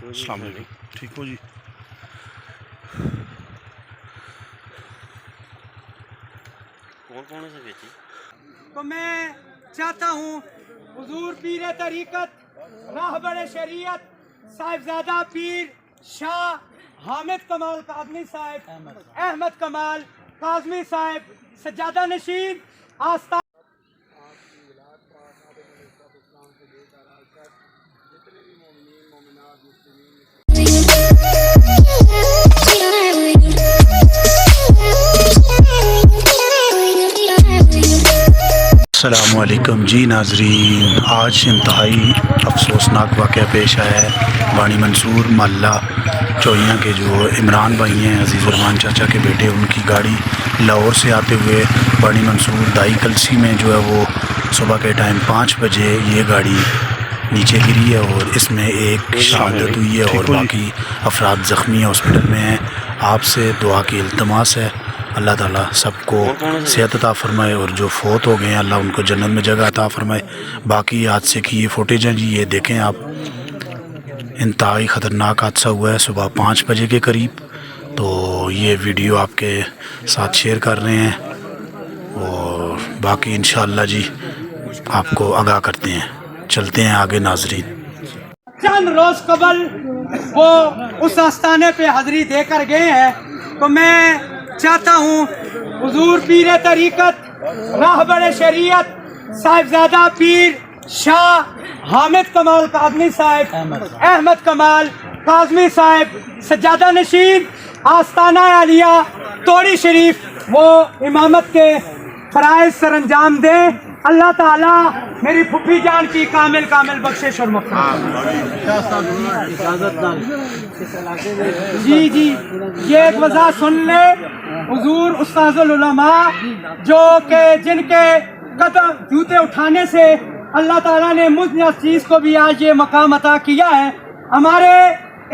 السلام علیکم. ٹھیک ہو جی؟ تو میں چاہتا ہوں حضور پیر طریقت راہبر شریعت صاحبزادہ پیر شاہ حامد کمال کاظمی صاحب احمد کمال کاظمی صاحب سجادہ نشین آستان السلام علیکم جی ناظرین. آج انتہائی افسوسناک واقعہ پیش آیا ہے بانی منصور محلہ چوئیاں کے جو عمران بھائی ہیں عزیز الرحمان چاچا کے بیٹے، ان کی گاڑی لاہور سے آتے ہوئے بانی منصور دائی کلسی میں جو ہے وہ صبح کے ٹائم 5 بجے یہ گاڑی نیچے گری ہے اور اس میں ایک شہادت ہوئی ہے اور باقی افراد زخمی ہاسپٹل میں ہیں. آپ سے دعا کی التماس ہے، اللہ تعالیٰ سب کو صحت عطا فرمائے اور جو فوت ہو گئے ہیں اللہ ان کو جنت میں جگہ عطا فرمائے. باقی حادثے کی یہ فوٹیج ہیں جی، یہ دیکھیں آپ. انتہائی خطرناک حادثہ ہوا ہے صبح 5 بجے کے قریب. تو یہ ویڈیو آپ کے ساتھ شیئر کر رہے ہیں اور باقی انشاءاللہ جی آپ کو آگاہ کرتے ہیں. چلتے ہیں آگے ناظرین. چند روز قبل وہ اس آستانے پہ حاضری دے کر گئے ہیں. تو میں چاہتا ہوں حضور پیر طریقت راہبر شریعت صاحبزادہ پیر شاہ حامد کمال کاظمی صاحب احمد کمال کاظمی صاحب سجادہ نشین آستانہ عالیہ توڑی شریف وہ امامت کے فرائض سر انجام دیں. اللہ تعالیٰ میری پھپھی جان کی کامل بخشش اور جی یہ ایک وضاحت سن لے. حضور استاذ العلماء جو کہ جن کے قدم جوتے اٹھانے سے اللہ تعالیٰ نے مجھ اس چیز کو بھی آج یہ مقام عطا کیا ہے، ہمارے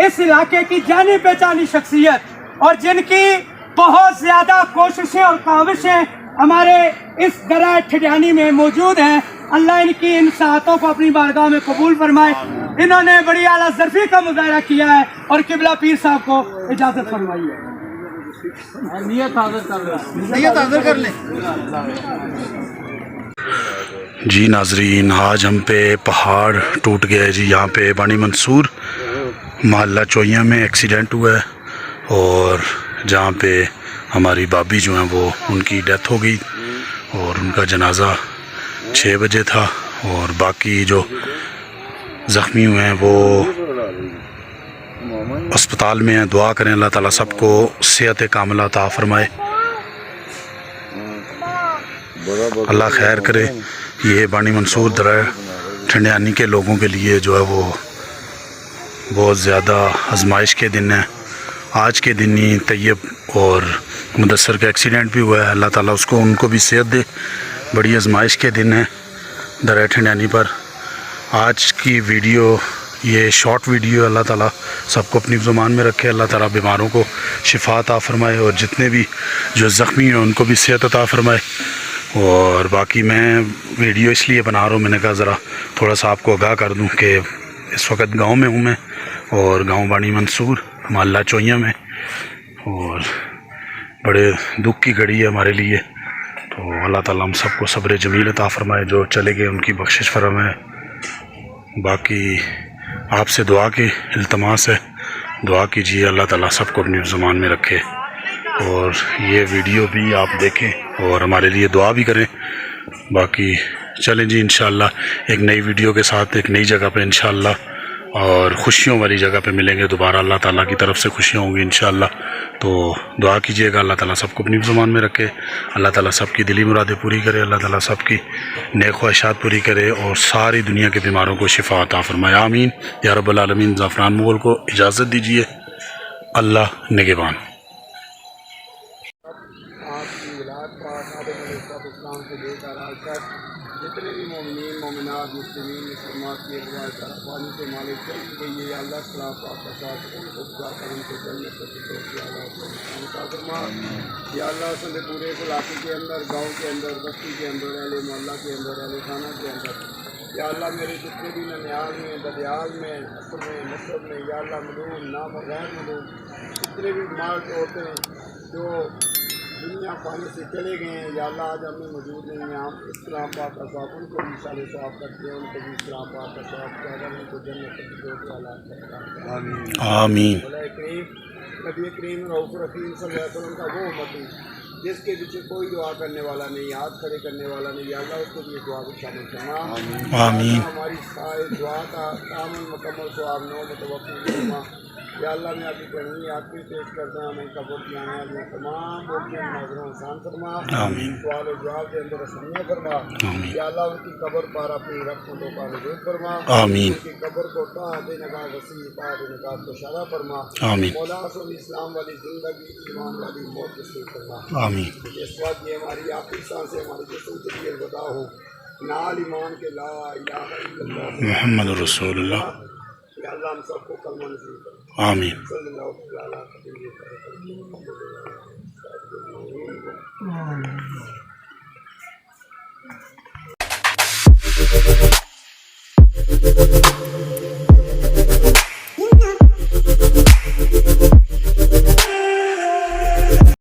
اس علاقے کی جانی پہچانی شخصیت اور جن کی بہت زیادہ کوششیں اور کاوشیں ہمارے اس درہ ٹھڈیانی میں موجود ہیں. اللہ ان کی ان ساعتوں کو اپنی بارگاہ میں قبول فرمائے. انہوں نے بڑی اعلیٰ ظرفی کا مظاہرہ کیا ہے اور قبلہ پیر صاحب کو اجازت فرمائی ہے. نیت حاضر کر لیں. جی ناظرین، آج ہم پہ پہاڑ ٹوٹ گیا ہے جی. یہاں پہ بانی منصور محلہ چوئیاں میں ایکسیڈنٹ ہوا ہے اور جہاں پہ ہماری بابی جو ہیں وہ ان کی ڈیتھ ہو گئی اور ان کا جنازہ 6 بجے تھا اور باقی جو زخمی ہوئے ہیں وہ اسپتال میں ہیں. دعا کریں اللہ تعالیٰ سب کو صحت کاملہ عطا فرمائے، اللہ خیر کرے. یہ بانی منصور درہ ٹھنڈیانی کے لوگوں کے لیے جو ہے وہ بہت زیادہ آزمائش کے دن ہیں. آج کے دن ہی طیب اور مدثر کا ایکسیڈنٹ بھی ہوا ہے. اللہ تعالیٰ ان کو بھی صحت دے. بڑی آزمائش کے دن ہیں درہ ٹھنڈیانی پر. آج کی ویڈیو یہ شارٹ ویڈیو، اللہ تعالیٰ سب کو اپنی زبان میں رکھے. اللہ تعالیٰ بیماروں کو شفا عطا فرمائے اور جتنے بھی جو زخمی ہیں ان کو بھی صحت عطا فرمائے. اور باقی میں ویڈیو اس لیے بنا رہا ہوں، میں نے کہا ذرا تھوڑا سا آپ کو آگاہ کر دوں کہ اس وقت گاؤں میں ہوں میں اور گاؤں بانی منصور محلہ چوئیاں میں، اور بڑے دکھ کی گھڑی ہے ہمارے لیے. تو اللہ تعالیٰ ہم سب کو صبر جمیل عطا فرمائے، جو چلے گئے ان کی بخشش فرمائے. باقی آپ سے دعا کی التماس ہے، دعا کیجیے اللہ تعالیٰ سب کو اپنی زبان میں رکھے اور یہ ویڈیو بھی آپ دیکھیں اور ہمارے لیے دعا بھی کریں. باقی چلیں جی انشاءاللہ ایک نئی ویڈیو کے ساتھ ایک نئی جگہ پہ انشاءاللہ اور خوشیوں والی جگہ پہ ملیں گے دوبارہ. اللہ تعالیٰ کی طرف سے خوشیاں ہوں گی انشاءاللہ. تو دعا کیجیے گا اللہ تعالیٰ سب کو اپنی زبان میں رکھے، اللہ تعالیٰ سب کی دلی مرادیں پوری کرے، اللہ تعالیٰ سب کی نیک خواہشات پوری کرے اور ساری دنیا کے بیماروں کو شفا عطا فرمائے. آمین یا رب العالمین. زعفران مغل کو اجازت دیجیے. اللہ نگہبان. اسلام سے لے کر آج تک جتنے بھی مومنین مومنات مسلمین مسلمات کی پانی کے مالک چل گئی ہے. اللہ سلام آپ کا ساتھ کرم سے جنت یا اللہ سے پورے علاقے کے اندر، گاؤں کے اندر، بستی کے اندر، اہل محلہ کے اندر، اہل خانہ کے اندر یا اللہ میرے جتنے بھی ننیال میں بدیال میں اصل میں نصب میں یا اللہ ملوم نام و غیر ملوم جتنے بھی مرد عورتیں جو دنیا پانی سے چلے گئے ہیں یا اللہ آج ہمیں موجود نہیں ہیں ہم اسلام پاک کا صاحب ان کو بھی سال صاحب کرتے ہیں ان کو بھی اسلام پاک کا صاحب کیا کر ان کو جنت کی والا آمین کریم نبی کریم رؤوف رحیم صلی اللہ علیہ وسلم کا وہ امتی جس کے پیچھے کوئی دعا کرنے والا نہیں ہاتھ کھڑے کرنے والا نہیں یا اللہ اس کو بھی دعا کو شامل کرنا آمین ہماری سارے دعا کا کامل مکمل ثواب نو متوقع فرما یا اللہ میں آپ کی پڑھنی آخری پیش کرتا ہوں ہمیں قبر کی آنے والی تمام بولتے ہیں ناظروں آسان فرما آمین سوال و جواب کے اندر آسانیاں فرما آمین یا اللہ ان کی قبر پر اپنی رحمتوں کا نزول فرما آمین ان کی قبر کو طاعت نگاہ وسیع طاعت نگاہ کو اشارہ فرما آمین مولا صلی اسلام والی زندگی ایمان والی موت نصیب فرما آمین اس وقت یہ ہماری آخری سانس سے ہماری جسم کے لیے الوداع ہو نال ایمان کے لا الہ الا اللہ محمد رسول اللہ یا اللہ ہم سب کو کلمہ نصیب فرما آمین صلی اللہ علیہ وسلم